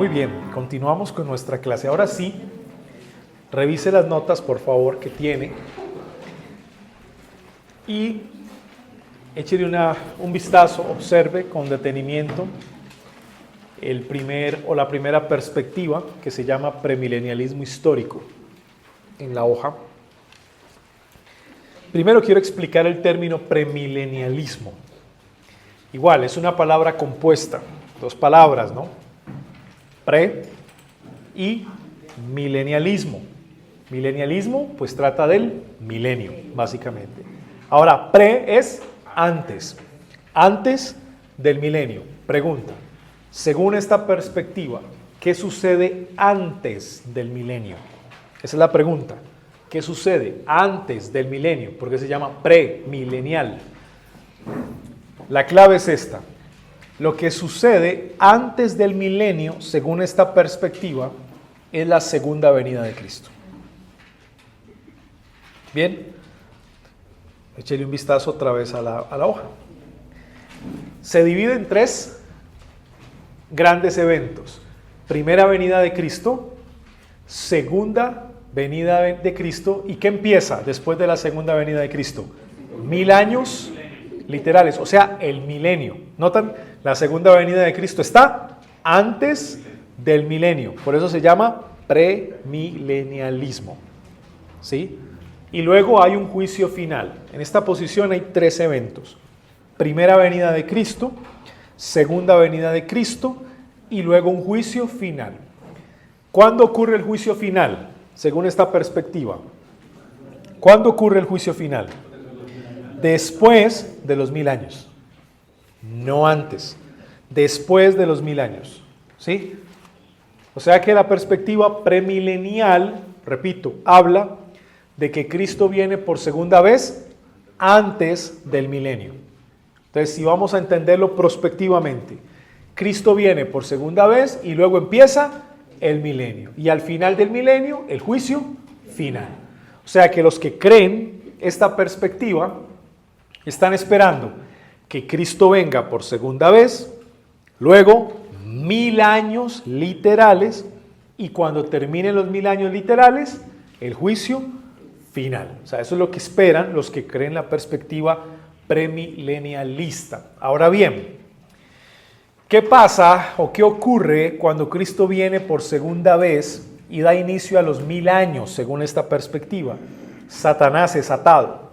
Muy bien, continuamos con nuestra clase. Ahora sí, revise las notas, por favor, que tiene y échele un vistazo, observe con detenimiento la primera perspectiva, que se llama premilenialismo histórico, en la hoja. Primero quiero explicar el término premilenialismo. Igual, es una palabra compuesta, dos palabras, ¿no? Pre y milenialismo. Milenialismo, pues trata del milenio, básicamente. Ahora, pre es antes del milenio. Pregunta, según esta perspectiva, ¿qué sucede antes del milenio? Esa es la pregunta. ¿Qué sucede antes del milenio? Porque se llama premilenial. La clave es esta. Lo que sucede antes del milenio, según esta perspectiva, es la segunda venida de Cristo. Bien, échale un vistazo otra vez a la hoja. Se divide en tres grandes eventos. Primera venida de Cristo, segunda venida de Cristo, ¿y qué empieza después de la segunda venida de Cristo? 1000 años literales, o sea, el milenio. ¿Notan? La segunda venida de Cristo está antes del milenio, por eso se llama premilenialismo. ¿Sí? Y luego hay un juicio final. En esta posición hay tres eventos. Primera venida de Cristo, segunda venida de Cristo y luego un juicio final. ¿Cuándo ocurre el juicio final? Según esta perspectiva. ¿Cuándo ocurre el juicio final? Después de los 1000 años. No antes. Después de los 1000 años. ¿Sí? O sea que la perspectiva premilenial, repito, habla de que Cristo viene por segunda vez antes del milenio. Entonces, si vamos a entenderlo prospectivamente, Cristo viene por segunda vez y luego empieza el milenio. Y al final del milenio, el juicio final. O sea que los que creen esta perspectiva están esperando que Cristo venga por segunda vez, luego 1000 años literales, y cuando terminen los 1000 años literales, el juicio final. O sea, eso es lo que esperan los que creen la perspectiva premilenialista. Ahora bien, ¿qué pasa o qué ocurre cuando Cristo viene por segunda vez y da inicio a los 1000 años, según esta perspectiva? Satanás es atado.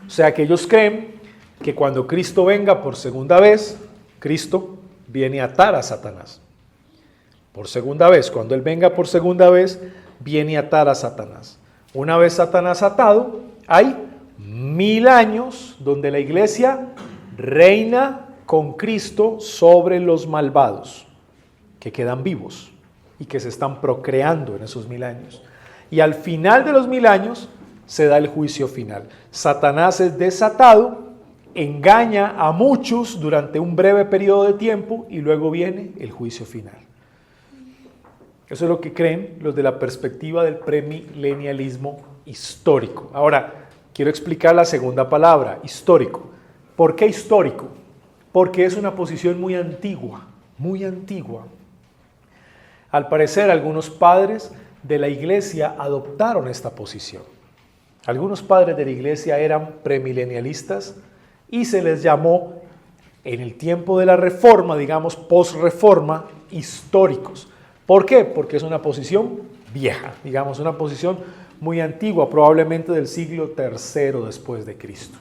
O sea que ellos creen que cuando Cristo venga por segunda vez, Cristo viene a atar a Satanás. Por segunda vez, cuando Él venga por segunda vez, viene a atar a Satanás. Una vez Satanás atado, hay 1000 años donde la iglesia reina con Cristo sobre los malvados que quedan vivos y que se están procreando en esos 1000 años. Y al final de los 1000 años se da el juicio final. Satanás es desatado, engaña a muchos durante un breve periodo de tiempo y luego viene el juicio final. Eso es lo que creen los de la perspectiva del premilenialismo histórico. Ahora, quiero explicar la segunda palabra, histórico. ¿Por qué histórico? Porque es una posición muy antigua, muy antigua. Al parecer, algunos padres de la iglesia adoptaron esta posición. Algunos padres de la iglesia eran premilenialistas y se les llamó, en el tiempo de la reforma, digamos, post-reforma, históricos. ¿Por qué? Porque es una posición vieja, digamos, una posición muy antigua, probablemente del siglo III después de Cristo.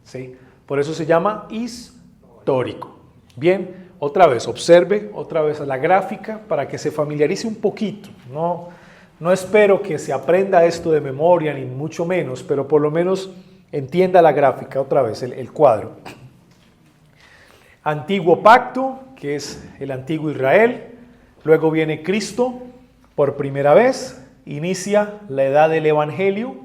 ¿Sí? Por eso se llama histórico. Bien, otra vez, observe otra vez la gráfica para que se familiarice un poquito. No espero que se aprenda esto de memoria, ni mucho menos, pero por lo menos entienda la gráfica, otra vez, el cuadro. Antiguo pacto, que es el antiguo Israel. Luego viene Cristo por primera vez, inicia la edad del Evangelio,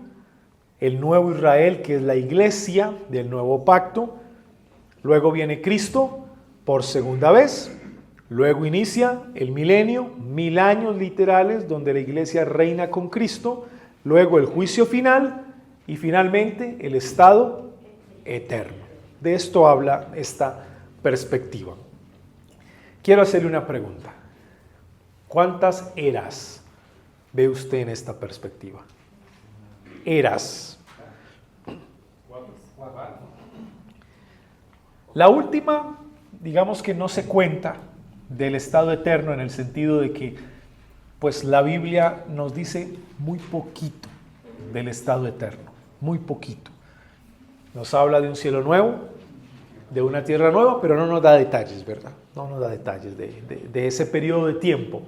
el nuevo Israel, que es la iglesia del nuevo pacto. Luego viene Cristo por segunda vez, luego inicia el milenio, 1000 años literales donde la iglesia reina con Cristo, luego el juicio final y finalmente el estado eterno. De esto habla esta perspectiva. Quiero hacerle una pregunta. ¿Cuántas eras ve usted en esta perspectiva? Eras. La última, digamos que no se cuenta del estado eterno en el sentido de que, pues la Biblia nos dice muy poquito del estado eterno, muy poquito. Nos habla de un cielo nuevo, de una tierra nueva, pero no nos da detalles, ¿verdad? No nos da detalles de ese periodo de tiempo.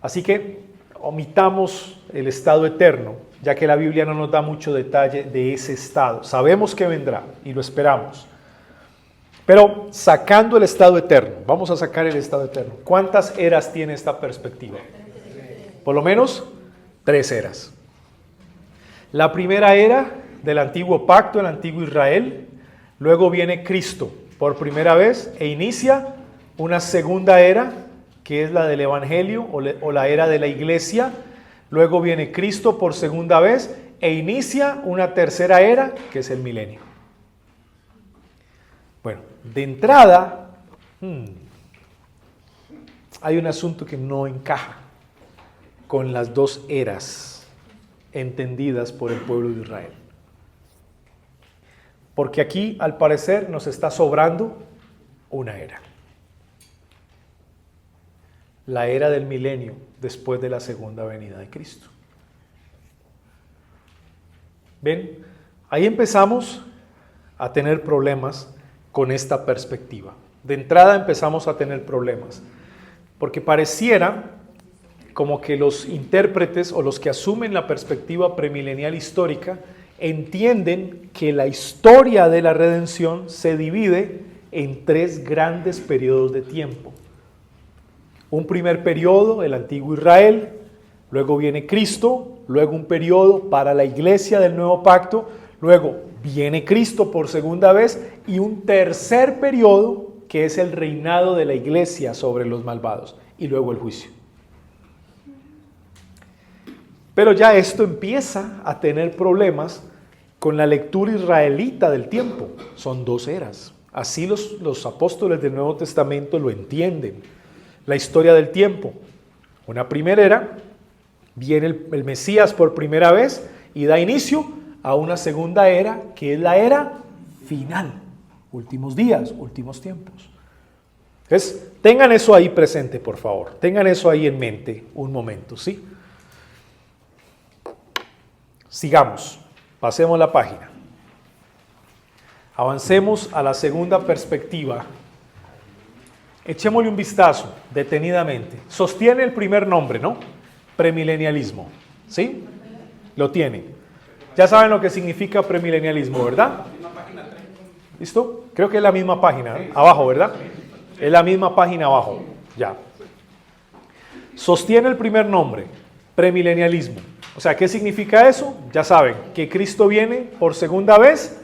Así que omitamos el estado eterno, ya que la Biblia no nos da mucho detalle de ese estado. Sabemos que vendrá y lo esperamos. Pero sacando el estado eterno, vamos a sacar el estado eterno. ¿Cuántas eras tiene esta perspectiva? Por lo menos 3 eras. La primera era del antiguo pacto, el antiguo Israel. Luego viene Cristo por primera vez e inicia una segunda era, que es la del Evangelio o la era de la iglesia. Luego viene Cristo por segunda vez e inicia una tercera era, que es el milenio. Bueno, de entrada, hay un asunto que no encaja con las 2 eras entendidas por el pueblo de Israel. Porque aquí, al parecer, nos está sobrando una era. La era del milenio después de la segunda venida de Cristo. ¿Ven? Ahí empezamos a tener problemas con esta perspectiva. De entrada empezamos a tener problemas, porque pareciera como que los intérpretes o los que asumen la perspectiva premilenial histórica entienden que la historia de la redención se divide en 3 grandes periodos de tiempo. Un primer periodo, el antiguo Israel, luego viene Cristo, luego un periodo para la iglesia del nuevo pacto, luego viene Cristo por segunda vez y un tercer periodo que es el reinado de la iglesia sobre los malvados y luego el juicio. Pero ya esto empieza a tener problemas con la lectura israelita del tiempo. Son 2 eras. Así los apóstoles del Nuevo Testamento lo entienden. La historia del tiempo. Una primera era, viene el Mesías por primera vez y da inicio a una segunda era, que es la era final. Últimos días, últimos tiempos. Entonces, tengan eso ahí presente, por favor. Tengan eso ahí en mente un momento, ¿sí? Sigamos, pasemos la página. Avancemos a la segunda perspectiva. Echémosle un vistazo detenidamente. Sostiene el primer nombre, ¿no? Premilenialismo, ¿sí? Lo tiene. Ya saben lo que significa premilenialismo, ¿verdad? ¿Listo? Creo que es la misma página, ¿eh? Abajo, ¿verdad? Es la misma página abajo, ya. Sostiene el primer nombre, premilenialismo. O sea, ¿qué significa eso? Ya saben, que Cristo viene por segunda vez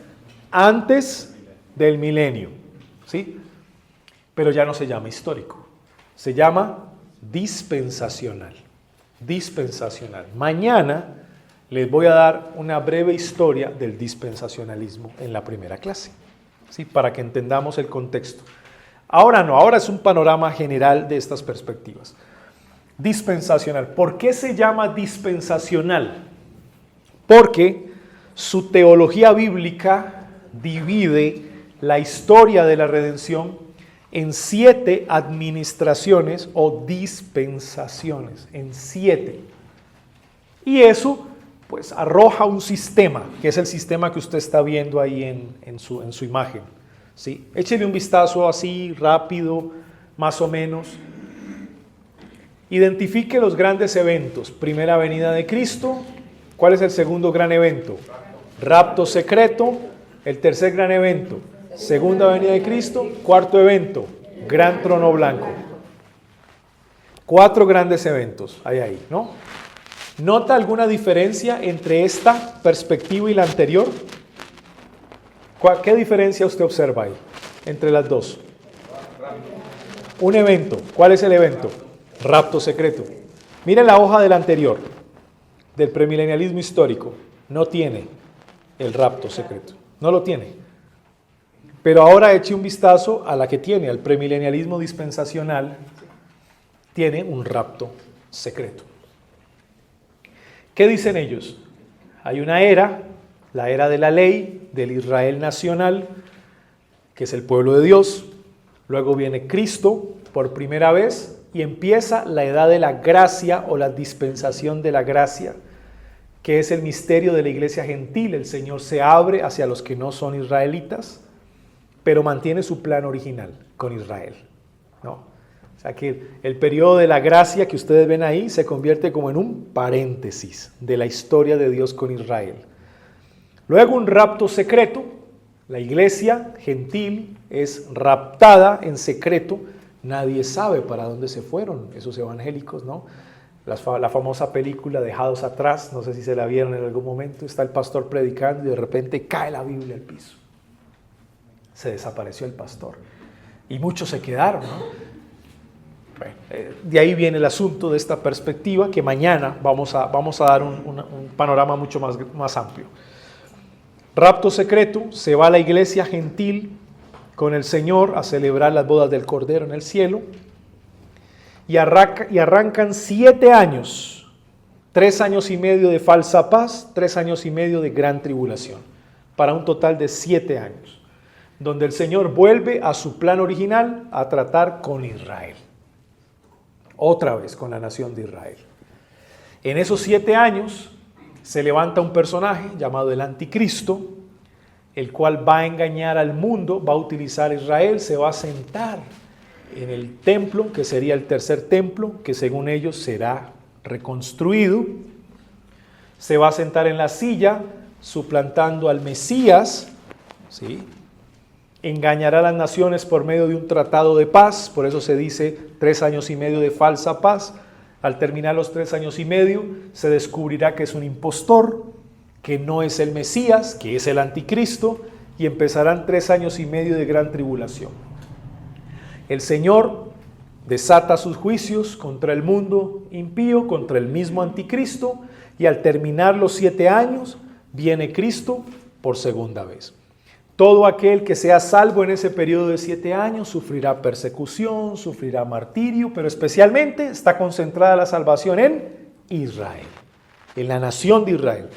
antes del milenio, ¿sí? Pero ya no se llama histórico, se llama dispensacional. Dispensacional. Mañana les voy a dar una breve historia del dispensacionalismo en la primera clase, ¿sí? Para que entendamos el contexto. Ahora no, ahora es un panorama general de estas perspectivas. Dispensacional. ¿Por qué se llama dispensacional? Porque su teología bíblica divide la historia de la redención en 7 administraciones o dispensaciones, en 7. Y eso pues arroja un sistema, que es el sistema que usted está viendo ahí en su imagen, ¿sí? Échele un vistazo así rápido, más o menos. Identifique los grandes eventos. Primera venida de Cristo. ¿Cuál es el segundo gran evento? Rapto secreto. El tercer gran evento, segunda venida de Cristo. Cuarto evento, gran trono blanco. 4 grandes eventos hay ahí, ¿no? ¿Nota alguna diferencia entre esta perspectiva y la anterior? ¿Qué diferencia usted observa ahí entre las dos? Un evento. ¿Cuál es el evento? Rapto secreto. Miren la hoja del anterior, del premilenialismo histórico. No tiene el rapto secreto. No lo tiene. Pero ahora eche un vistazo a la que tiene, al premilenialismo dispensacional. Tiene un rapto secreto. ¿Qué dicen ellos? Hay una era, la era de la ley, del Israel nacional, que es el pueblo de Dios. Luego viene Cristo por primera vez y empieza la edad de la gracia o la dispensación de la gracia, que es el misterio de la iglesia gentil. El Señor se abre hacia los que no son israelitas, pero mantiene su plan original con Israel, ¿no? O sea que el periodo de la gracia que ustedes ven ahí se convierte como en un paréntesis de la historia de Dios con Israel. Luego un rapto secreto. La iglesia gentil es raptada en secreto. Nadie sabe para dónde se fueron esos evangélicos, ¿no? La famosa película Dejados Atrás, no sé si se la vieron en algún momento. Está el pastor predicando y de repente cae la Biblia al piso. Se desapareció el pastor. Y muchos se quedaron, ¿no? Bueno, de ahí viene el asunto de esta perspectiva, que mañana vamos a dar un panorama mucho más amplio. Rapto secreto, se va a la iglesia gentil con el Señor a celebrar las bodas del Cordero en el cielo, y arrancan 7 años, 3 años y medio de falsa paz, 3 años y medio de gran tribulación, para un total de 7 años, donde el Señor vuelve a su plan original a tratar con Israel, otra vez con la nación de Israel. En esos 7 años se levanta un personaje llamado el Anticristo, el cual va a engañar al mundo, va a utilizar a Israel, se va a sentar en el templo, que sería el tercer templo, que según ellos será reconstruido. Se va a sentar en la silla, suplantando al Mesías, ¿sí? Engañará a las naciones por medio de un tratado de paz, por eso se dice 3 años y medio de falsa paz. Al terminar los 3 años y medio, se descubrirá que es un impostor, que no es el Mesías, que es el Anticristo, y empezarán 3 años y medio de gran tribulación. El Señor desata sus juicios contra el mundo impío, contra el mismo Anticristo, y al terminar los 7 años, viene Cristo por segunda vez. Todo aquel que sea salvo en ese periodo de 7 años sufrirá persecución, sufrirá martirio, pero especialmente está concentrada la salvación en Israel, en la nación de Israel.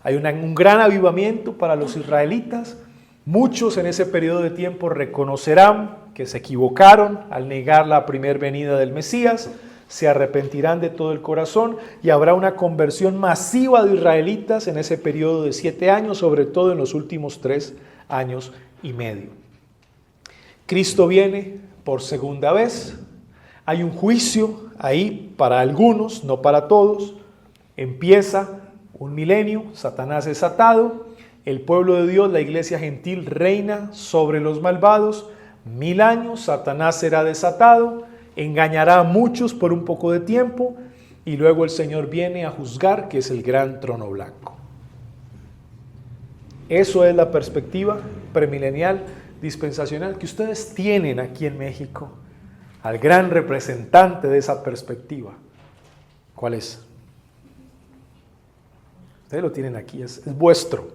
Hay un gran avivamiento para los israelitas. Muchos en ese periodo de tiempo reconocerán que se equivocaron al negar la primera venida del Mesías, se arrepentirán de todo el corazón y habrá una conversión masiva de israelitas en ese periodo de 7 años, sobre todo en los últimos 3 años y medio. Cristo viene por segunda vez. Hay un juicio ahí para algunos, no para todos. Empieza un milenio, Satanás es atado, el pueblo de Dios, la iglesia gentil, reina sobre los malvados. 1000 años, Satanás será desatado, engañará a muchos por un poco de tiempo y luego el Señor viene a juzgar, que es el gran trono blanco. Eso es la perspectiva premilenial, dispensacional, que ustedes tienen aquí en México, al gran representante de esa perspectiva. ¿Cuál es? Ustedes lo tienen aquí, es vuestro,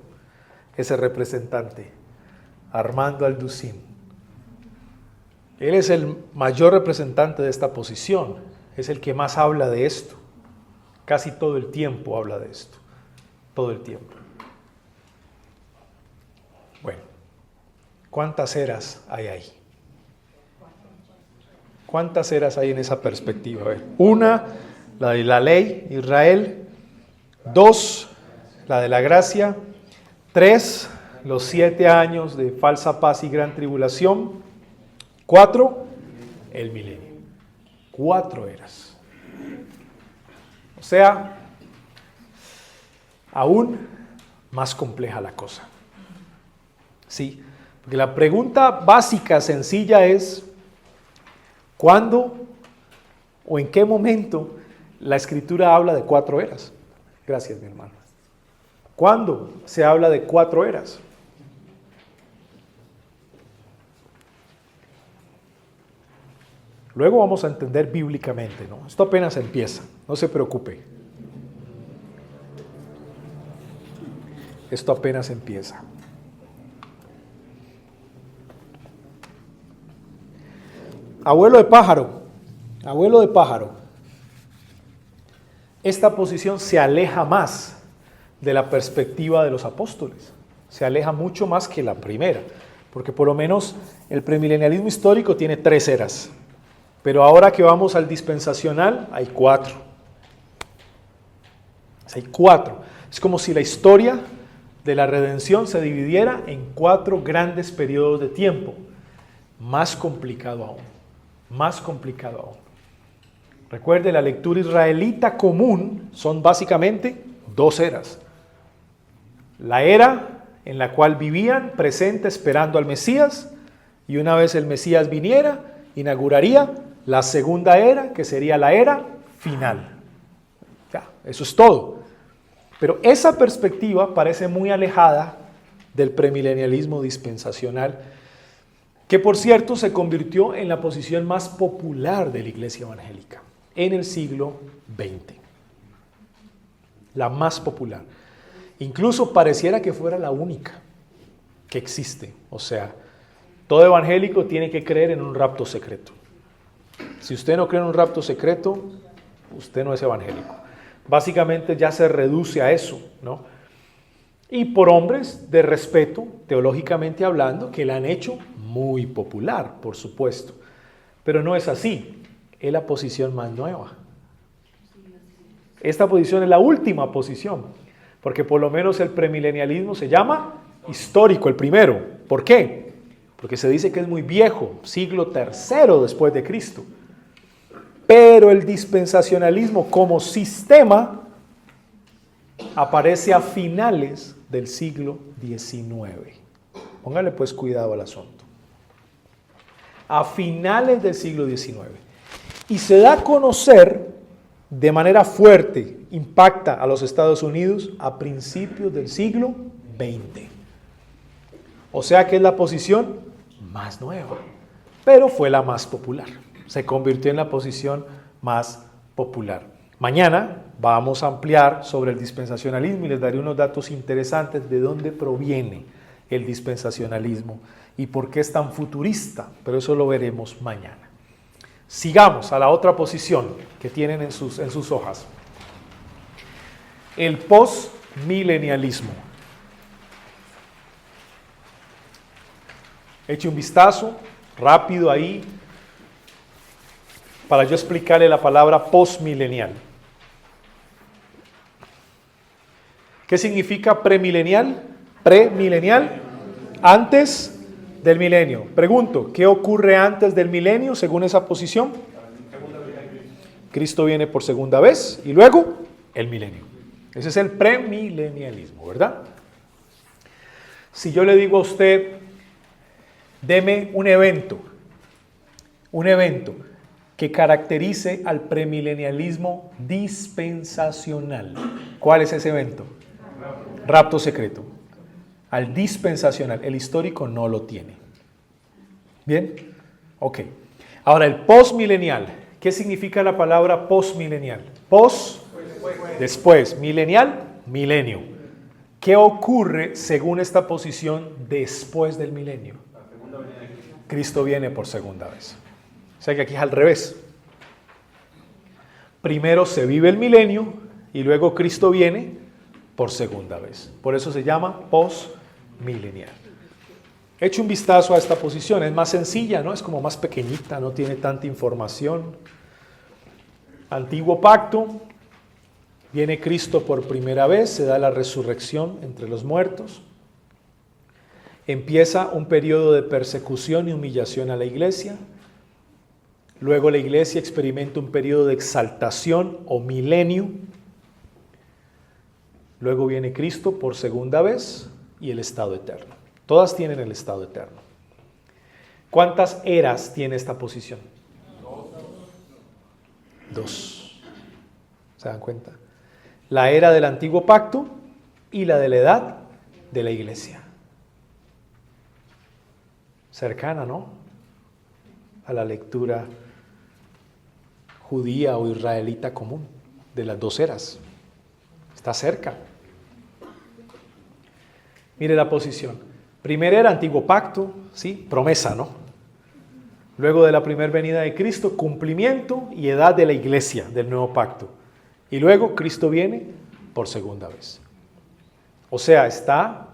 ese representante, Armando Alducín. Él es el mayor representante de esta posición, es el que más habla de esto, casi todo el tiempo habla de esto, todo el tiempo. Bueno, ¿cuántas eras hay ahí? ¿Cuántas eras hay en esa perspectiva? A ver, 1, la de la ley, Israel. 2, la de la gracia. 3, los 7 años de falsa paz y gran tribulación. 4, el milenio. 4 eras. O sea, aún más compleja la cosa. Sí, porque la pregunta básica, sencilla es, ¿cuándo o en qué momento la Escritura habla de 4 eras? Gracias, mi hermano. ¿Cuándo se habla de 4 eras? Luego vamos a entender bíblicamente, ¿no? Esto apenas empieza, no se preocupe. Esto apenas empieza. Abuelo de pájaro. esta posición se aleja más de la perspectiva de los apóstoles. Se aleja mucho más que la primera, porque por lo menos el premilenialismo histórico tiene 3 eras, pero ahora que vamos al dispensacional hay 4. Hay 4. Es como si la historia de la redención se dividiera en 4 grandes periodos de tiempo. Más complicado aún, más complicado aún. Recuerde, la lectura israelita común son básicamente 2 eras. La era en la cual vivían presente esperando al Mesías, y una vez el Mesías viniera, inauguraría la segunda era, que sería la era final. Ya, eso es todo. Pero esa perspectiva parece muy alejada del premilenialismo dispensacional, que por cierto se convirtió en la posición más popular de la iglesia evangélica en el siglo XX. La más popular. Incluso pareciera que fuera la única que existe. O sea, todo evangélico tiene que creer en un rapto secreto. Si usted no cree en un rapto secreto, usted no es evangélico. Básicamente ya se reduce a eso, ¿no? Y por hombres de respeto, teológicamente hablando, que la han hecho muy popular, por supuesto. Pero no es así. Es la posición más nueva. Esta posición es la última posición. Porque por lo menos el premilenialismo se llama histórico, el primero. ¿Por qué? Porque se dice que es muy viejo, siglo III después de Cristo. Pero el dispensacionalismo como sistema aparece a finales del siglo XIX. Póngale pues cuidado al asunto. A finales del siglo XIX. Y se da a conocer de manera fuerte, impacta a los Estados Unidos a principios del siglo XX. O sea que es la posición más nueva, pero fue la más popular. Se convirtió en la posición más popular. Mañana vamos a ampliar sobre el dispensacionalismo y les daré unos datos interesantes de dónde proviene el dispensacionalismo y por qué es tan futurista, pero eso lo veremos mañana. Sigamos a la otra posición que tienen en sus hojas. El postmilenialismo. Eche un vistazo rápido ahí para yo explicarle la palabra postmilenial. ¿Qué significa premilenial? Premilenial, antes del milenio. Pregunto, ¿qué ocurre antes del milenio según esa posición? Cristo viene por segunda vez y luego el milenio. Ese es el premilenialismo, ¿verdad? Si yo le digo a usted, deme un evento que caracterice al premilenialismo dispensacional. ¿Cuál es ese evento? Rapto secreto. Al dispensacional, el histórico no lo tiene. ¿Bien? Ok. Ahora, el postmilenial. ¿Qué significa la palabra postmilenial? Post, después. Milenial, milenio. ¿Qué ocurre según esta posición después del milenio? Cristo viene por segunda vez. O sea que aquí es al revés. Primero se vive el milenio y luego Cristo viene por segunda vez. Por eso se llama postmilenial. Eche un vistazo a esta posición. Es más sencilla, ¿no? Es como más pequeñita, no tiene tanta información. Antiguo pacto. Viene Cristo por primera vez, se da la resurrección entre los muertos. Empieza un periodo de persecución y humillación a la iglesia. Luego la iglesia experimenta un periodo de exaltación o milenio. Luego viene Cristo por segunda vez y el estado eterno. Todas tienen el estado eterno. ¿Cuántas eras tiene esta posición? 2. ¿Se dan cuenta? La era del antiguo pacto y la de la edad de la iglesia. Cercana, ¿no? A la lectura judía o israelita común de las 2 eras. Está cerca. Mire la posición. Primera era antiguo pacto, ¿sí? Promesa, ¿no? Luego de la primera venida de Cristo, cumplimiento y edad de la iglesia del nuevo pacto. Y luego Cristo viene por segunda vez. O sea, está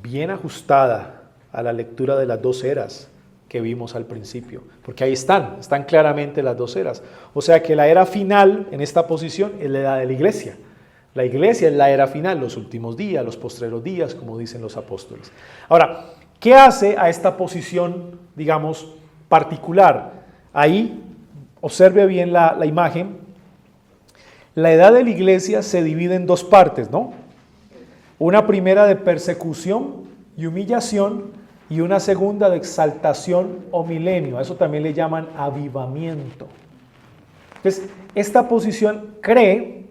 bien ajustada a la lectura de las dos eras que vimos al principio, porque ahí están claramente las dos eras. O sea que la era final en esta posición es la edad de la iglesia. La iglesia es la era final, los últimos días, los postreros días, como dicen los apóstoles. Ahora, ¿qué hace a esta posición, digamos, particular? Ahí, observe bien la imagen. La edad de la iglesia se divide en dos partes, ¿no? Una primera de persecución y humillación, y una segunda de exaltación o milenio. A eso también le llaman avivamiento. Entonces, esta posición cree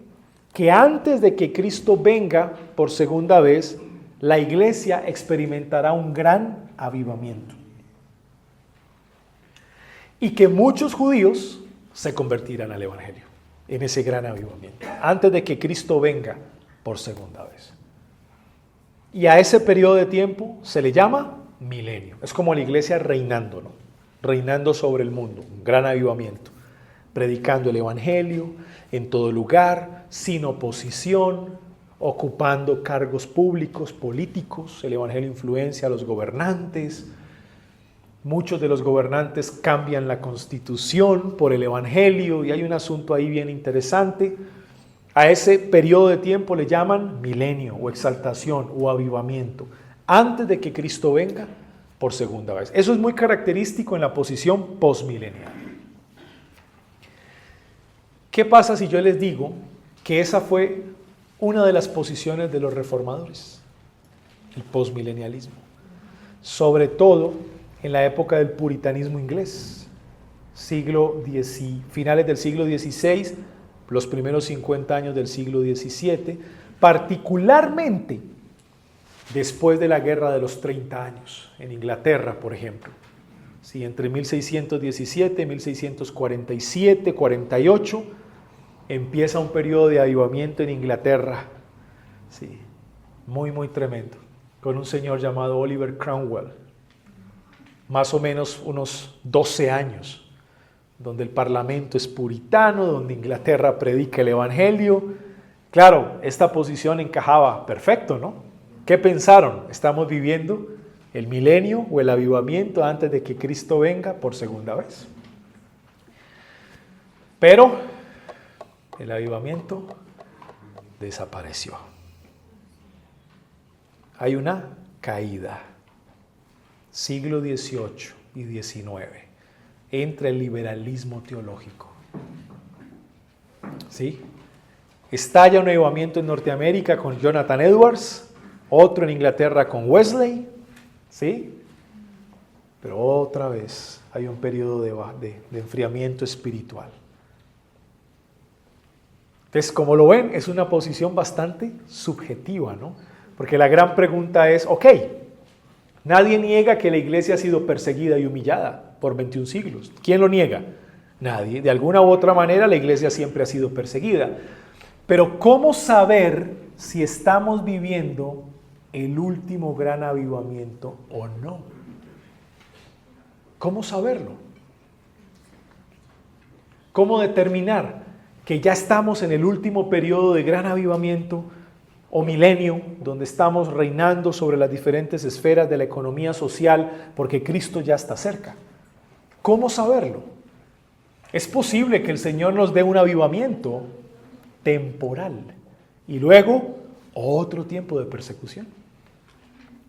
que antes de que Cristo venga por segunda vez, la iglesia experimentará un gran avivamiento. Y que muchos judíos se convertirán al evangelio en ese gran avivamiento, antes de que Cristo venga por segunda vez. Y a ese periodo de tiempo se le llama milenio. Es como la iglesia reinando, ¿no? Reinando sobre el mundo, un gran avivamiento, predicando el evangelio en todo lugar, sin oposición, ocupando cargos públicos, políticos. El evangelio influencia a los gobernantes. Muchos de los gobernantes cambian la constitución por el evangelio, y hay un asunto ahí bien interesante. A ese periodo de tiempo le llaman milenio o exaltación o avivamiento, antes de que Cristo venga por segunda vez. Eso es muy característico en la posición postmilenial. ¿Qué pasa si yo les digo que esa fue una de las posiciones de los reformadores? El postmilenialismo. Sobre todo en la época del puritanismo inglés, finales del siglo XVI, los primeros 50 años del siglo XVII, particularmente después de la Guerra de los 30 años, en Inglaterra, por ejemplo. Sí, entre 1617 y 1647, 48, empieza un periodo de avivamiento en Inglaterra. Sí, muy, muy tremendo, con un señor llamado Oliver Cromwell. Más o menos unos 12 años, donde el parlamento es puritano, donde Inglaterra predica el evangelio. Claro, esta posición encajaba perfecto, ¿no? ¿Qué pensaron? Estamos viviendo el milenio o el avivamiento antes de que Cristo venga por segunda vez. Pero el avivamiento desapareció. Hay una caída. Siglo XVIII y XIX. Entra el liberalismo teológico. ¿Sí? Estalla un avivamiento en Norteamérica con Jonathan Edwards, otro en Inglaterra con Wesley, ¿sí? Pero otra vez hay un periodo de enfriamiento espiritual. Entonces, como lo ven, es una posición bastante subjetiva, ¿no? Porque la gran pregunta es, ok, nadie niega que la iglesia ha sido perseguida y humillada por 21 siglos. ¿Quién lo niega? Nadie. De alguna u otra manera la iglesia siempre ha sido perseguida. Pero ¿cómo saber si estamos viviendo el último gran avivamiento o no? ¿Cómo saberlo? ¿Cómo determinar que ya estamos en el último periodo de gran avivamiento o milenio, donde estamos reinando sobre las diferentes esferas de la economía social, porque Cristo ya está cerca? ¿Cómo saberlo? Es posible que el Señor nos dé un avivamiento temporal y luego otro tiempo de persecución.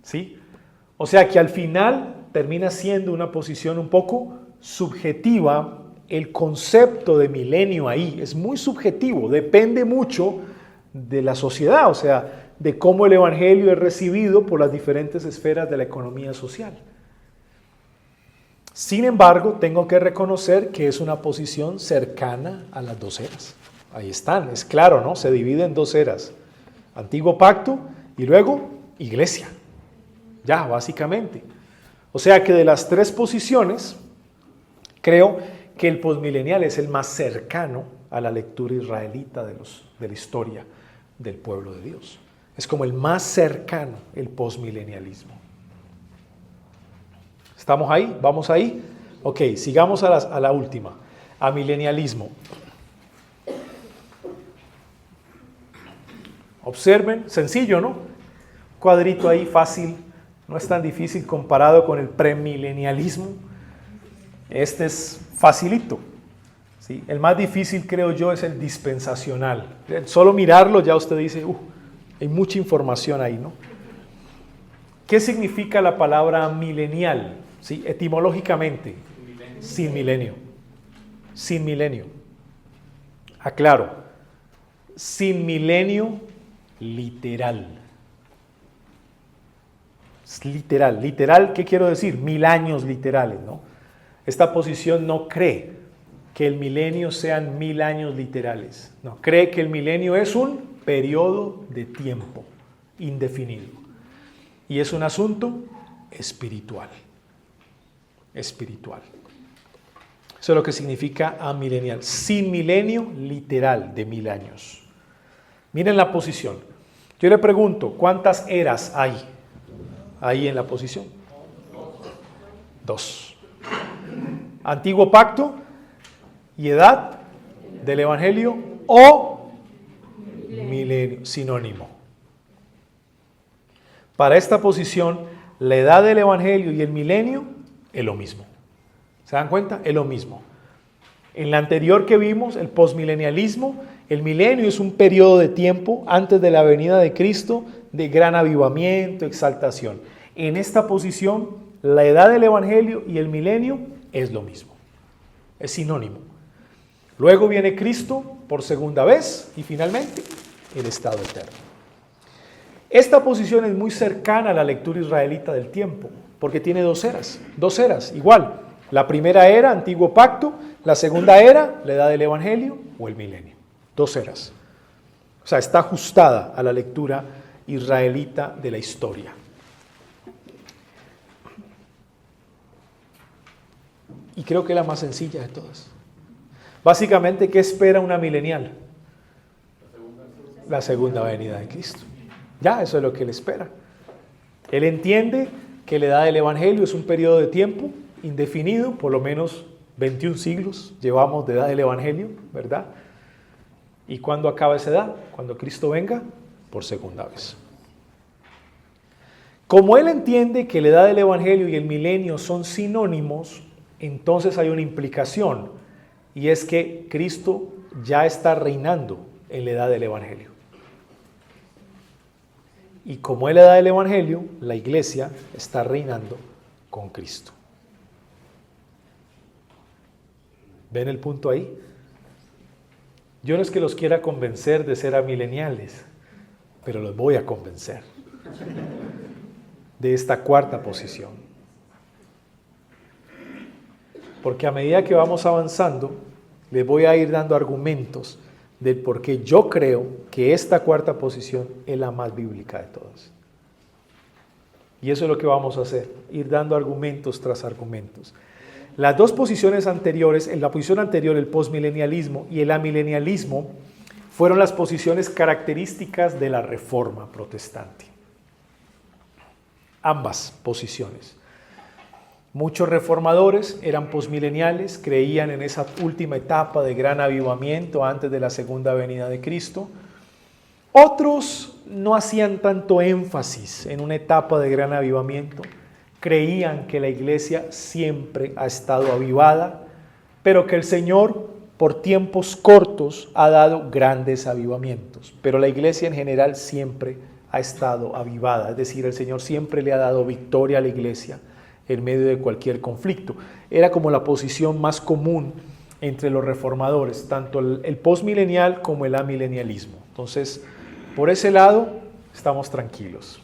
¿Sí? O sea que al final termina siendo una posición un poco subjetiva. El concepto de milenio ahí es muy subjetivo, depende mucho de la sociedad, o sea, de cómo el evangelio es recibido por las diferentes esferas de la economía social. Sin embargo, tengo que reconocer que es una posición cercana a las dos eras. Ahí están, es claro, ¿no? Se divide en dos eras. Antiguo pacto y luego iglesia. Ya, básicamente. O sea que de las tres posiciones, creo que el postmilenial es el más cercano a la lectura israelita de la historia del pueblo de Dios. Es como el más cercano, el postmilenialismo. ¿Estamos ahí? ¿Vamos ahí? Ok, sigamos a la última, a milenialismo. Observen, sencillo, ¿no? Cuadrito ahí, fácil, no es tan difícil comparado con el premilenialismo. Este es facilito. ¿Sí? El más difícil, creo yo, es el dispensacional. Solo mirarlo ya usted dice, hay mucha información ahí, ¿no? ¿Qué significa la palabra milenial? ¿Sí? Etimológicamente, sin milenio. Sin milenio. Aclaro, sin milenio literal. Literal. Literal, ¿qué quiero decir? 1000 años literales, ¿no? Esta posición no cree que el milenio sean 1000 años literales. No, cree que el milenio es un periodo de tiempo indefinido. Y es un asunto espiritual. Espiritual. Eso es lo que significa amilenial. Sin milenio literal de 1000 años. Miren la posición. Yo le pregunto, ¿cuántas eras hay ahí en la posición? 2. Antiguo pacto y edad del evangelio o milenio, sinónimo. Para esta posición, la edad del evangelio y el milenio es lo mismo. ¿Se dan cuenta? Es lo mismo. En la anterior que vimos, el posmilenialismo, el milenio es un periodo de tiempo antes de la venida de Cristo de gran avivamiento, exaltación. En esta posición, la edad del evangelio y el milenio es lo mismo. Es sinónimo. Luego viene Cristo por segunda vez y finalmente el estado eterno. Esta posición es muy cercana a la lectura israelita del tiempo, porque tiene 2 eras, igual. La primera era, antiguo pacto, la segunda era, la edad del evangelio o el milenio. 2 eras. O sea, está ajustada a la lectura israelita de la historia. Y creo que es la más sencilla de todas. Básicamente, ¿qué espera una milenial? La segunda venida de Cristo. Ya, eso es lo que él espera. Él entiende que la edad del evangelio es un periodo de tiempo indefinido, por lo menos 21 siglos llevamos de edad del evangelio, ¿verdad? ¿Y cuándo acaba esa edad? Cuando Cristo venga por segunda vez. Como él entiende que la edad del evangelio y el milenio son sinónimos, entonces hay una implicación, y es que Cristo ya está reinando en la edad del evangelio. Y como es la edad del evangelio, la iglesia está reinando con Cristo. ¿Ven el punto ahí? Yo no es que los quiera convencer de ser amileniales, pero los voy a convencer de esta cuarta posición. Porque a medida que vamos avanzando, les voy a ir dando argumentos del por qué yo creo que esta cuarta posición es la más bíblica de todas. Y eso es lo que vamos a hacer, ir dando argumentos tras argumentos. Las 2 posiciones anteriores, en la posición anterior, el posmilenialismo y el amilenialismo, fueron las posiciones características de la Reforma protestante. Ambas posiciones. Muchos reformadores eran posmileniales, creían en esa última etapa de gran avivamiento antes de la segunda venida de Cristo. Otros no hacían tanto énfasis en una etapa de gran avivamiento. Creían que la iglesia siempre ha estado avivada, pero que el Señor por tiempos cortos ha dado grandes avivamientos. Pero la iglesia en general siempre ha estado avivada, es decir, el Señor siempre le ha dado victoria a la iglesia en medio de cualquier conflicto. Era como la posición más común entre los reformadores, tanto el posmilenial como el amilenialismo. Entonces, por ese lado, estamos tranquilos.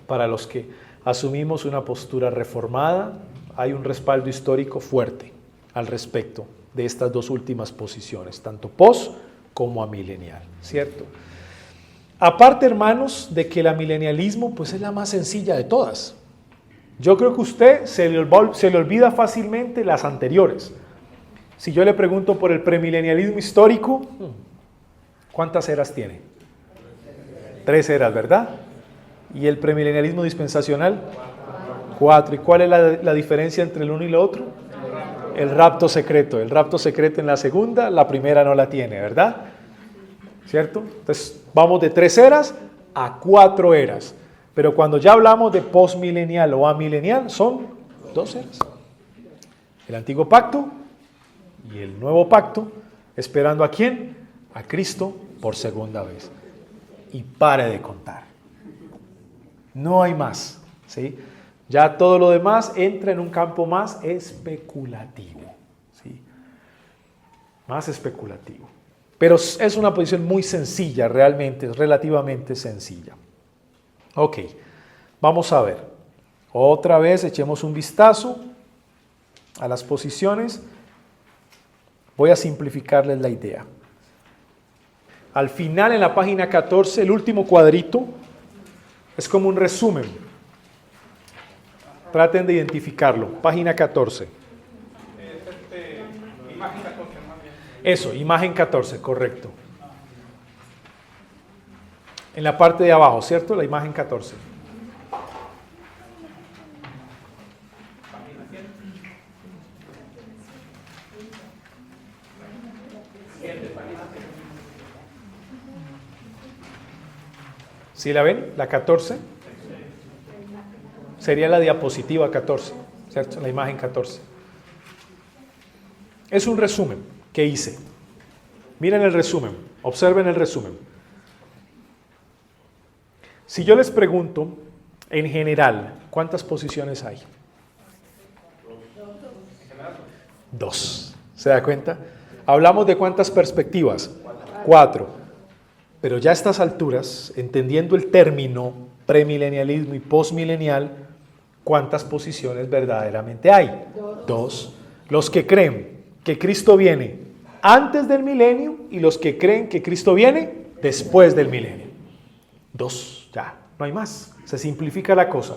Para los que asumimos una postura reformada, hay un respaldo histórico fuerte al respecto de estas 2 últimas posiciones, tanto pos como amilenial, ¿cierto? Aparte, hermanos, de que el amilenialismo pues es la más sencilla de todas. Yo creo que a usted se le olvida fácilmente las anteriores. Si yo le pregunto por el premilenialismo histórico, ¿cuántas eras tiene? 3 eras, ¿verdad? ¿Y el premilenialismo dispensacional? 4. ¿Y cuál es la diferencia entre el uno y el otro? El rapto secreto. El rapto secreto en la segunda, la primera no la tiene, ¿verdad? ¿cierto? Entonces vamos de 3 eras a 4 eras. Pero cuando ya hablamos de postmilenial o amilenial, son 2 eras. El antiguo pacto y el nuevo pacto, esperando ¿a quién? A Cristo por segunda vez. Y pare de contar. No hay más, ¿sí? Ya todo lo demás entra en un campo más especulativo, ¿sí? Más especulativo. Pero es una posición muy sencilla, realmente, es relativamente sencilla. Ok, vamos a ver. Otra vez echemos un vistazo a las posiciones. Voy a simplificarles la idea. Al final, en la página 14, el último cuadrito es como un resumen. Traten de identificarlo. Página 14. Imagen 14, más bien. Eso, imagen 14, correcto. En la parte de abajo, ¿cierto? La imagen 14. ¿Sí la ven? La 14. Sería la diapositiva 14, ¿cierto? La imagen 14. Es un resumen que hice. Miren el resumen, observen el resumen. Si yo les pregunto, en general, ¿cuántas posiciones hay? 2. ¿Se da cuenta? Hablamos de cuántas perspectivas. 4. Pero ya a estas alturas, entendiendo el término premilenialismo y postmilenial, ¿cuántas posiciones verdaderamente hay? 2. Los que creen que Cristo viene antes del milenio y los que creen que Cristo viene después del milenio. 2, ya, no hay más. Se simplifica la cosa.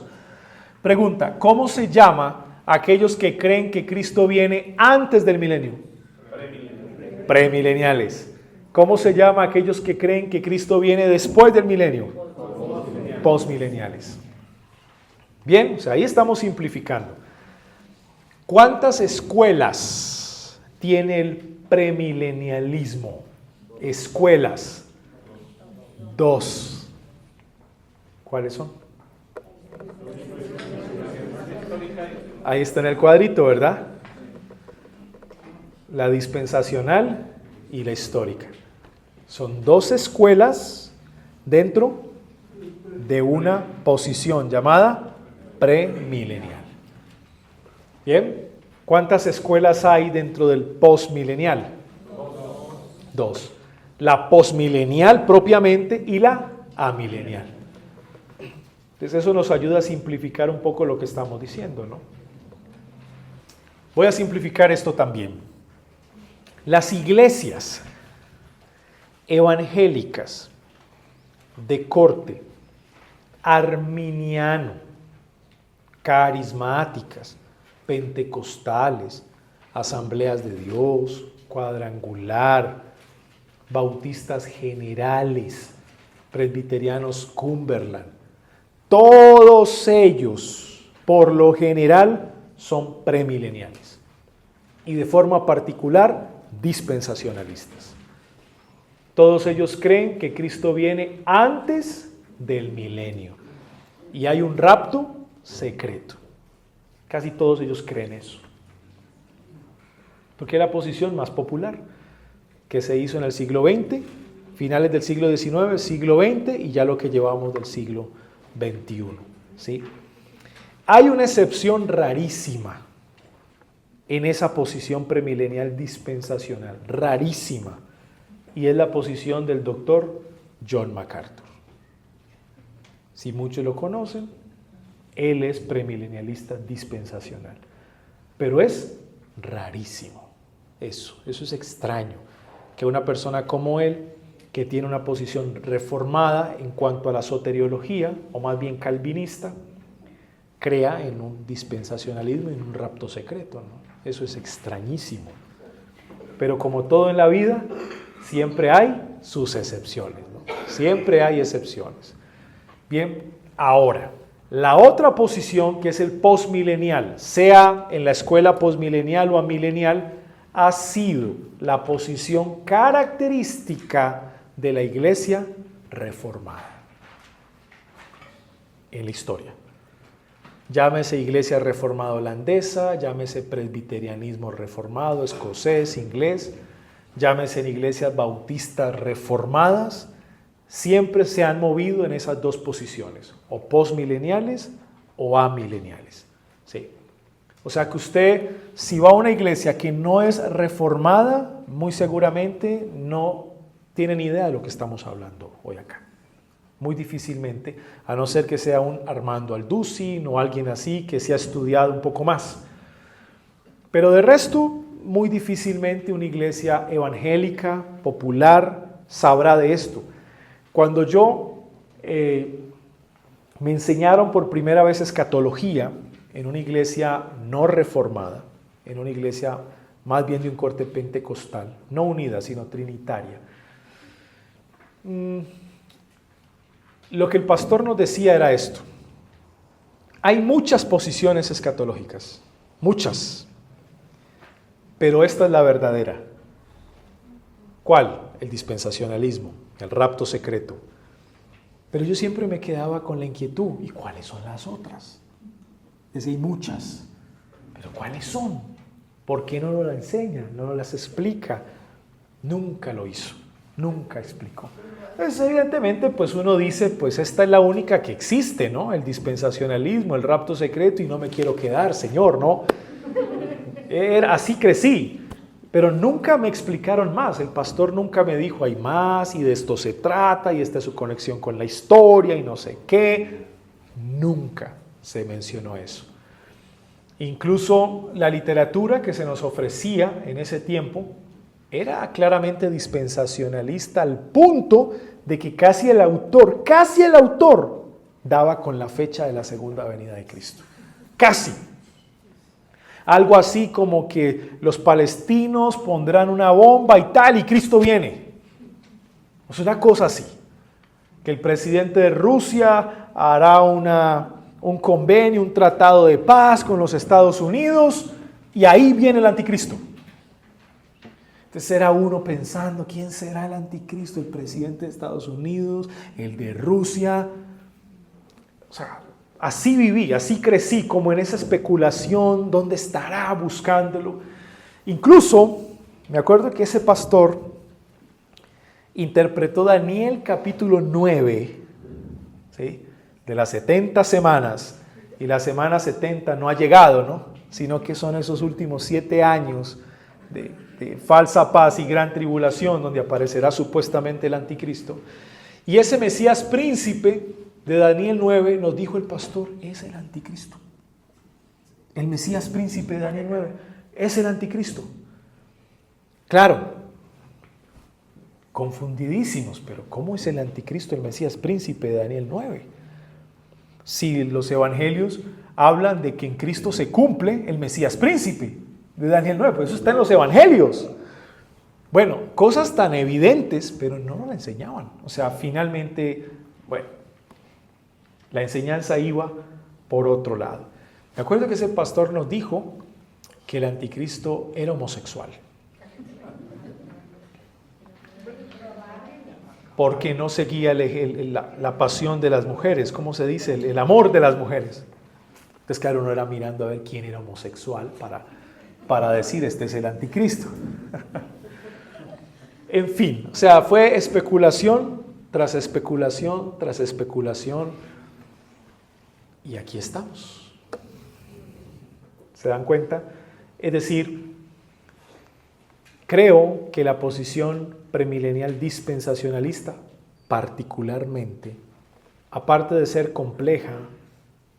Pregunta, ¿cómo se llama a aquellos que creen que Cristo viene antes del milenio? Premileniales. ¿Cómo se llama a aquellos que creen que Cristo viene después del milenio? Postmileniales. Bien, o sea, ahí estamos simplificando. ¿Cuántas escuelas tiene el premilenialismo? Escuelas. 2. ¿Cuáles son? Ahí está en el cuadrito, ¿verdad? La dispensacional y la histórica. Son 2 escuelas dentro de una posición llamada premilenial. ¿Bien? ¿Cuántas escuelas hay dentro del postmilenial? 2. La postmilenial propiamente y la amilenial. Entonces eso nos ayuda a simplificar un poco lo que estamos diciendo, ¿no? Voy a simplificar esto también. Las iglesias evangélicas de corte arminiano, carismáticas, pentecostales, asambleas de Dios, cuadrangular, bautistas generales, presbiterianos Cumberland, todos ellos, por lo general, son premileniales y de forma particular dispensacionalistas. Todos ellos creen que Cristo viene antes del milenio y hay un rapto secreto. Casi todos ellos creen eso. Porque es la posición más popular que se hizo en el siglo XX, finales del siglo XIX, siglo XX y ya lo que llevamos del siglo XXI. ¿Sí? Hay una excepción rarísima en esa posición premilenial dispensacional, rarísima, y es la posición del doctor John MacArthur. Si muchos lo conocen, él es premilenialista dispensacional, pero es rarísimo eso es extraño, que una persona como él, que tiene una posición reformada en cuanto a la soteriología, o más bien calvinista, crea en un dispensacionalismo y en un rapto secreto, ¿no? Eso es extrañísimo. Pero como todo en la vida, siempre hay sus excepciones, ¿no? Siempre hay excepciones. Bien, ahora, la otra posición, que es el postmilenial, sea en la escuela postmilenial o amilenial, ha sido la posición característica de la iglesia reformada en la historia. Llámese iglesia reformada holandesa, llámese presbiterianismo reformado, escocés, inglés, llámese en iglesias bautistas reformadas, siempre se han movido en esas dos posiciones, o postmileniales o amileniales. ¿Sí? O sea que usted, si va a una iglesia que no es reformada, muy seguramente no tiene ni idea de lo que estamos hablando hoy acá. Muy difícilmente, a no ser que sea un Armando Alducin o alguien así que se ha estudiado un poco más. Pero de resto, muy difícilmente una iglesia evangélica, popular, sabrá de esto. Cuando yo me enseñaron por primera vez escatología en una iglesia no reformada, en una iglesia más bien de un corte pentecostal, no unida, sino trinitaria, lo que el pastor nos decía era esto: hay muchas posiciones escatológicas, muchas, pero esta es la verdadera. ¿Cuál? El dispensacionalismo, el rapto secreto. Pero yo siempre me quedaba con la inquietud: ¿y cuáles son las otras? Es decir, hay muchas, pero ¿cuáles son? ¿Por qué no nos las enseña? ¿No nos las explica? Nunca lo hizo, nunca explicó. Entonces, evidentemente, pues uno dice, pues esta es la única que existe, ¿no? El dispensacionalismo, el rapto secreto, y no me quiero quedar, Señor, ¿no? Así crecí, pero nunca me explicaron más. El pastor nunca me dijo, hay más, y de esto se trata, y esta es su conexión con la historia, y no sé qué. Nunca se mencionó eso. Incluso la literatura que se nos ofrecía en ese tiempo era claramente dispensacionalista, al punto de que casi el autor daba con la fecha de la segunda venida de Cristo. Casi. Algo así como que los palestinos pondrán una bomba y tal, y Cristo viene. O sea, una cosa así. Que el presidente de Rusia hará un convenio, un tratado de paz con los Estados Unidos, y ahí viene el anticristo. Entonces era uno pensando, ¿quién será el anticristo? ¿El presidente de Estados Unidos? ¿El de Rusia? O sea, así viví, así crecí, como en esa especulación, ¿dónde estará? Buscándolo. Incluso, me acuerdo que ese pastor interpretó Daniel capítulo 9, ¿sí? De las 70 semanas, y la semana 70 no ha llegado, ¿no? Sino que son esos últimos 7 años de falsa paz y gran tribulación, donde aparecerá supuestamente el anticristo. Y ese Mesías príncipe de Daniel 9, nos dijo el pastor, es el anticristo. El Mesías príncipe de Daniel 9 es el anticristo. Claro, confundidísimos, pero ¿cómo es el anticristo, el Mesías príncipe de Daniel 9? Si los evangelios hablan de que en Cristo se cumple el Mesías príncipe de Daniel 9, pues eso está en los evangelios. Bueno, cosas tan evidentes, pero no nos la enseñaban. O sea, finalmente, bueno, la enseñanza iba por otro lado. Me acuerdo que ese pastor nos dijo que el anticristo era homosexual. Porque no seguía la pasión de las mujeres, ¿cómo se dice? El amor de las mujeres. Entonces, claro, uno era mirando a ver quién era homosexual para decir, este es el anticristo. En fin, o sea, fue especulación tras especulación tras especulación, y aquí estamos. ¿Se dan cuenta? Es decir, creo que la posición premilenial dispensacionalista, particularmente, aparte de ser compleja,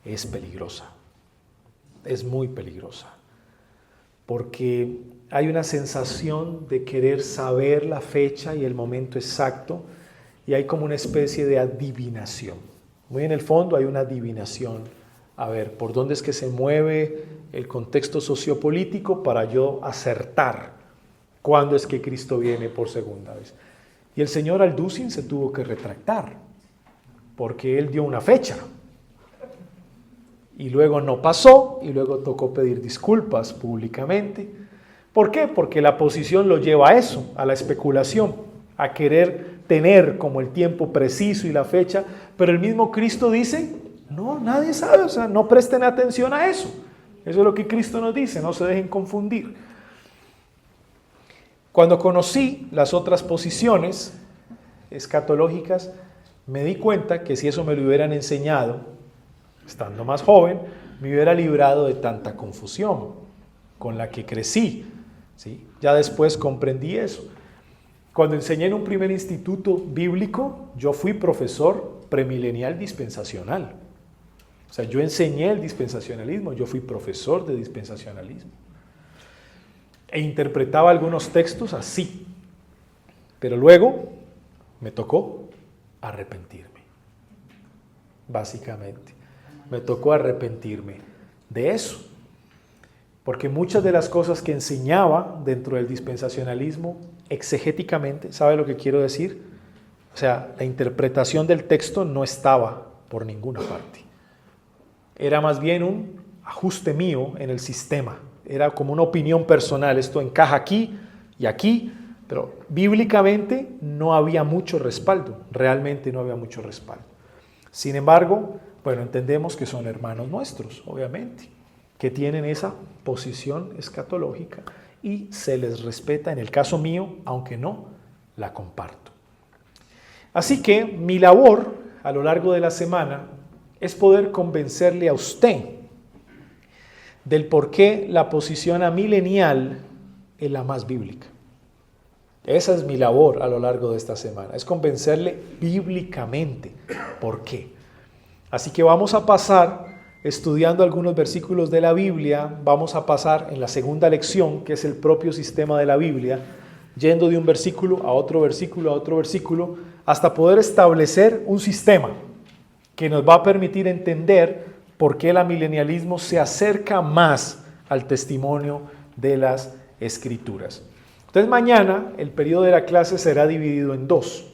es peligrosa. Es muy peligrosa. Porque hay una sensación de querer saber la fecha y el momento exacto, y hay como una especie de adivinación. Muy en el fondo hay una adivinación. A ver, ¿por dónde es que se mueve el contexto sociopolítico para yo acertar cuándo es que Cristo viene por segunda vez? Y el señor Alducin se tuvo que retractar, porque él dio una fecha. Y luego no pasó, y luego tocó pedir disculpas públicamente. ¿Por qué? Porque la posición lo lleva a eso, a la especulación. a querer tener como el tiempo preciso y la fecha, pero el mismo Cristo dice, no, nadie sabe, o sea, no presten atención a eso. Eso es lo que Cristo nos dice, no se dejen confundir. Cuando conocí las otras posiciones escatológicas, me di cuenta que si eso me lo hubieran enseñado, estando más joven, me hubiera librado de tanta confusión con la que crecí, ¿sí? Ya después comprendí eso. Cuando enseñé en un primer instituto bíblico, yo fui profesor premilenial dispensacional. O sea, yo enseñé el dispensacionalismo, yo fui profesor de dispensacionalismo. E interpretaba algunos textos así. Pero luego me tocó arrepentirme. Básicamente, me tocó arrepentirme de eso. Porque muchas de las cosas que enseñaba dentro del dispensacionalismo, exegéticamente, ¿sabe lo que quiero decir? O sea, la interpretación del texto no estaba por ninguna parte. Era más bien un ajuste mío en el sistema. Era como una opinión personal. Esto encaja aquí y aquí, pero bíblicamente no había mucho respaldo. Realmente no había mucho respaldo. Sin embargo, bueno, entendemos que son hermanos nuestros, obviamente, que tienen esa posición escatológica y se les respeta en el caso mío, aunque no la comparto. Así que mi labor a lo largo de la semana es poder convencerle a usted del por qué la posición amilenial es la más bíblica. Esa es mi labor a lo largo de esta semana, es convencerle bíblicamente por qué. Así que vamos a pasar estudiando algunos versículos de la Biblia, vamos a pasar en la segunda lección, que es el propio sistema de la Biblia, yendo de un versículo a otro versículo, a otro versículo, hasta poder establecer un sistema que nos va a permitir entender por qué el amilenialismo se acerca más al testimonio de las Escrituras. Entonces mañana el periodo de la clase será dividido en dos.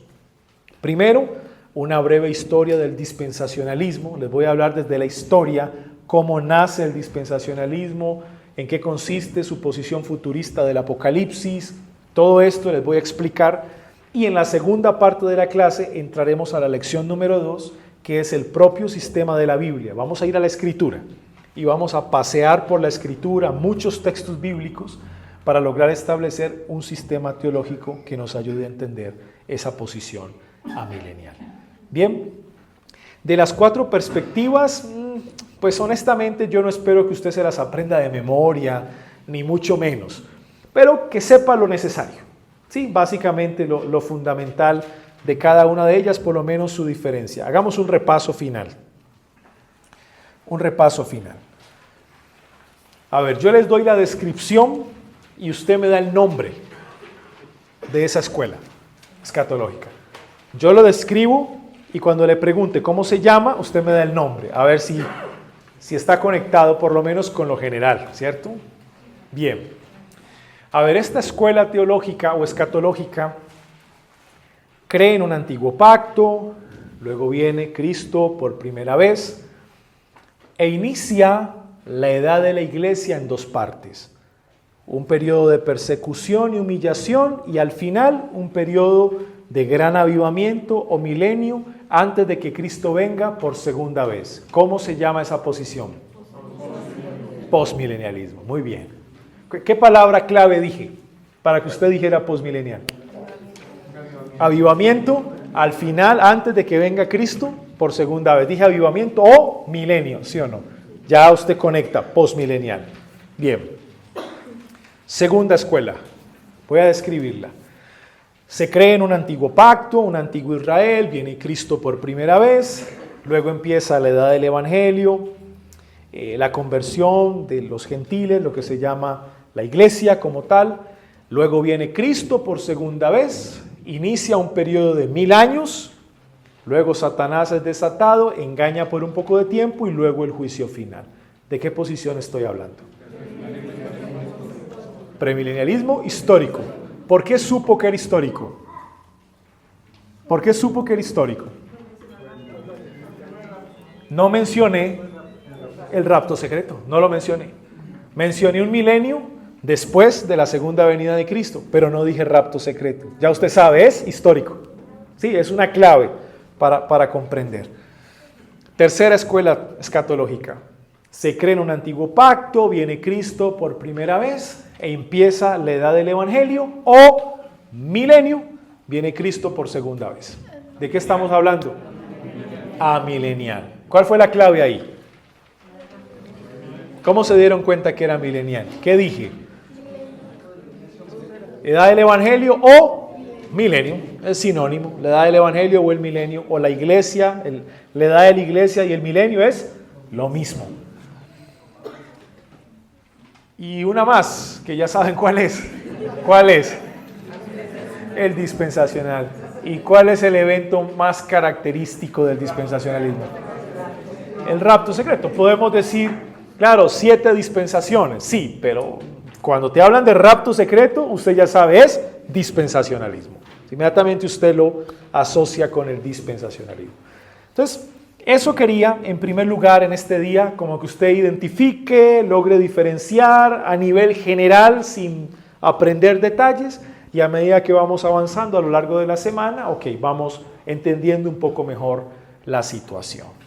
Primero, una breve historia del dispensacionalismo. Les voy a hablar desde la historia, cómo nace el dispensacionalismo, en qué consiste su posición futurista del Apocalipsis. Todo esto les voy a explicar. Y en la segunda parte de la clase entraremos a la lección número 2, que es el propio sistema de la Biblia. Vamos a ir a la Escritura y vamos a pasear por la Escritura, muchos textos bíblicos, para lograr establecer un sistema teológico que nos ayude a entender esa posición amilenial. Bien, de las 4 perspectivas, pues honestamente yo no espero que usted se las aprenda de memoria, ni mucho menos, pero que sepa lo necesario. Sí, básicamente lo fundamental de cada una de ellas, por lo menos su diferencia. Hagamos un repaso final. Un repaso final. A ver, yo les doy la descripción y usted me da el nombre de esa escuela escatológica. Yo lo describo y cuando le pregunte cómo se llama, usted me da el nombre. A ver si está conectado por lo menos con lo general, ¿cierto? Bien. A ver, esta escuela teológica o escatológica cree en un antiguo pacto, luego viene Cristo por primera vez e inicia la edad de la iglesia en 2 partes. Un periodo de persecución y humillación y al final un periodo de gran avivamiento o milenio antes de que Cristo venga por segunda vez. ¿Cómo se llama esa posición? Postmilenialismo. Muy bien. ¿Qué palabra clave dije para que usted dijera postmilenial? Avivamiento al final, antes de que venga Cristo por segunda vez. Dije avivamiento o milenio, ¿sí o no? Ya usted conecta, postmilenial. Bien. Segunda escuela. Voy a describirla. Se cree en un antiguo pacto, un antiguo Israel, viene Cristo por primera vez, luego empieza la edad del Evangelio, la conversión de los gentiles, lo que se llama la iglesia como tal, luego viene Cristo por segunda vez, inicia un periodo de 1000 años, luego Satanás es desatado, engaña por un poco de tiempo y luego el juicio final. ¿De qué posición estoy hablando? Premilenialismo histórico. ¿Por qué supo que era histórico? ¿Por qué supo que era histórico? No mencioné el rapto secreto, no lo mencioné. Mencioné un milenio después de la segunda venida de Cristo, pero no dije rapto secreto. Ya usted sabe, es histórico. Sí, es una clave para comprender. Tercera escuela escatológica. Se cree en un antiguo pacto, viene Cristo por primera vez e empieza la edad del Evangelio o milenio, viene Cristo por segunda vez. ¿De qué estamos hablando? Amilenial. ¿Cuál fue la clave ahí? ¿Cómo se dieron cuenta que era milenial? ¿Qué dije? ¿Edad del Evangelio o milenio? Es sinónimo. La edad del Evangelio o el milenio o la iglesia, la edad de la iglesia y el milenio es lo mismo. Y una más, que ya saben cuál es. ¿Cuál es? El dispensacional. ¿Y cuál es el evento más característico del dispensacionalismo? El rapto secreto. Podemos decir, claro, 7 dispensaciones, sí, pero cuando te hablan de rapto secreto, usted ya sabe, es dispensacionalismo. Inmediatamente usted lo asocia con el dispensacionalismo. Entonces, eso quería, en primer lugar, en este día, como que usted identifique, logre diferenciar a nivel general, sin aprender detalles, y a medida que vamos avanzando a lo largo de la semana, vamos entendiendo un poco mejor la situación.